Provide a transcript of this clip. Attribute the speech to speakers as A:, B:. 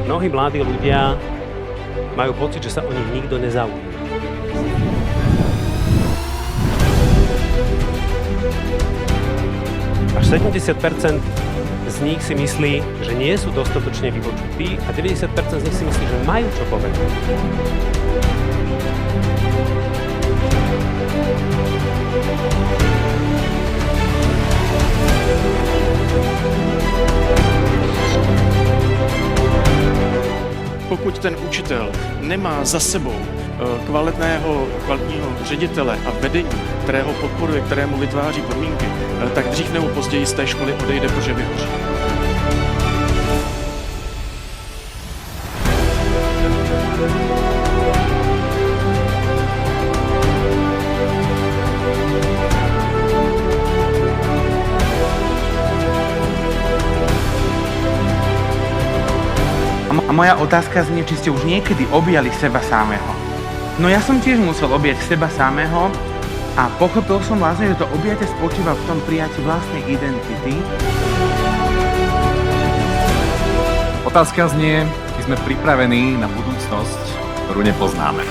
A: Mnohí mladí ľudia majú pocit, že sa o nich nikto nezaujíma. Až 70% z nich si myslí, že nie sú dostatočne vypočutí a 90% z nich si myslí, že majú čo povedať.
B: Pokud ten učitel nemá za sebou kvalitního ředitele a vedení, které ho podporuje, kterému vytváří podmínky, tak dřív nebo později z té školy odejde, protože vyhoří.
C: A moja otázka znie, či ste už niekedy objali seba samého. No ja som tiež musel objať seba samého a pochopil som vlastne, že to objatie spočíva v tom prijatí vlastnej identity.
D: Otázka znie, či sme pripravení na budúcnosť, ktorú nepoznáme.